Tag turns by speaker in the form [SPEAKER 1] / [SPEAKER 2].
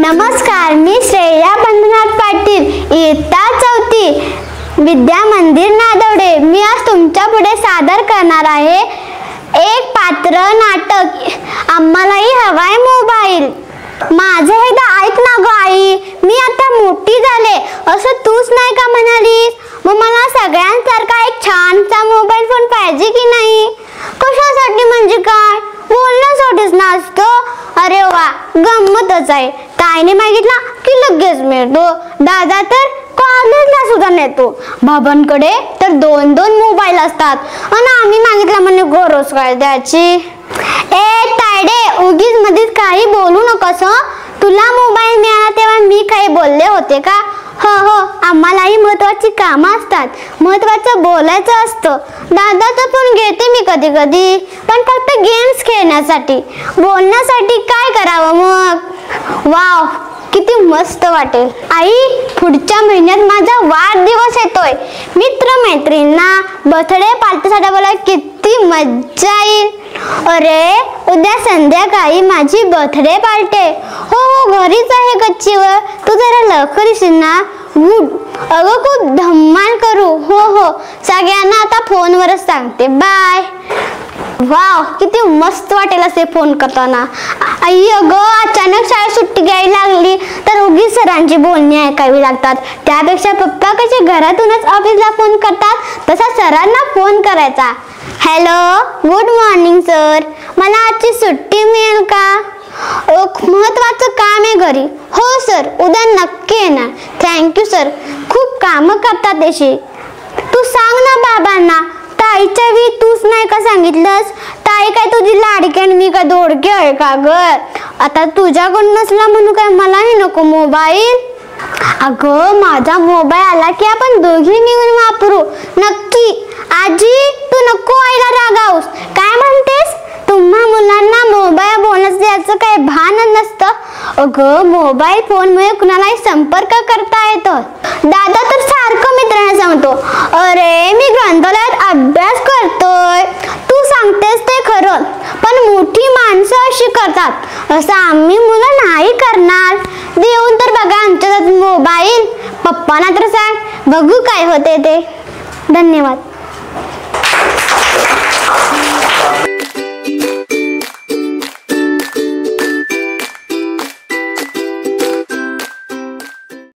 [SPEAKER 1] नमस्कार, मी श्रेया बंधनाथ पाटील, इयत्ता 4थी, विद्या मंदिर नादवडे। मी आज तुमच्या पुढे सादर करणार आहे एक पात्र नाटक, आम्हालाही हवाय मोबाईल। माझे एकदा ऐक ना ग आई, मी आता मोठी झाले असं तूच नाही का म्हणालीस? मग मला सगळ्यांसारखा एक छानसा मोबाईल फोन पाहिजे की नाही? कशासाठी म्हणजे काय? बोलण्यासाठीच ना असतं? अरे वा, गंमतच आहे। ताईने मागितला की लगेच मिळतो, दादा तर कॉलेजला सुद्धा नेतो, बाबांकडे तर 2-2 मोबाईल असतात आणि आम्ही मागितला म्हणजे गरज काय द्यायची? ए तायडे, उगीच मध्येच काही बोलू नकोस। तुला मोबाईल मिळाला तेव्हा मी काही बोलले होते का? हो, आम्हालाही महत्वाची कामं असतात, महत्वाचं बोलायचं असतं। दादाचा फोन घेते मी कधी कधी, पण फक्त गेम्स खेळण्यासाठी। बोलण्यासाठी काय करावं मग? वाव, किती मस्त वाटेल। आई, पुढच्या महिन्यात माझा वाढदिवस येतोय, मित्रमैत्रिणींना बर्थडे पार्टीसाठी बोलायला किती मज्जा येईल। अरे, उद्या संध्याकाळी माझी बर्थडे पार्टी। हो, घरीच आहे गच्चीवर, तू जरा लवकर येशील ना? गुड, अगं खूप धमाल करू। हो, सगळ्यांना आता फोनवरच सांगते, बाय। वाव, किती मस्त वाटेल असे फोन करताना। आई अगं, अचानक शाळेत सुट्टी घ्यायला लागली तर उगीच सरांची बोलणी ऐकावी लागतात, त्यापेक्षा पप्पा कसे घरातूनच ऑफिसला फोन करतात तसा सरांना फोन करायचा। हॅलो, गुड मॉर्निंग सर, मला आजची सुट्टी मिळेल का? महत्वाचं काम आहे घरी। हो सर, उद्या नक्की येणार। थँक्यू सर, खूप कामं करतात तशी। तू सांग ना बाबांना, ताईच्या वेळी तूच नाही का सांगितलंस? ताई काय तुझी लाडकी आणि मी काय दोडकी आहे का ग? आता तुझ्याकडून नसला म्हणून काय मलाही नको मोबाईल? अगं, माझा मोबाईल आला की आपण दोघी मिळून वापरू नक्की। आजी, तू नको आईला रागावूस। काय म्हणतेस? तुम्हा मुलांना मोबाईल बोलण्याचं याचं काही भान नसतं? अगं, मोबाईल फोनमुळे कुणालाही संपर्क करता येतो। दादा तर सारखं मित्रांना सांगतो, अरे मी ग्रंथालयात अभ्यास करतोय। तू सांगतेस ते खरं, पण मोठी माणसं अशी करतात, असं आम्ही मुलं नाही करणार। देऊन तर बघा आमच्या मोबाईल, पप्पांना तर सांग, बघू काय होते ते। धन्यवाद।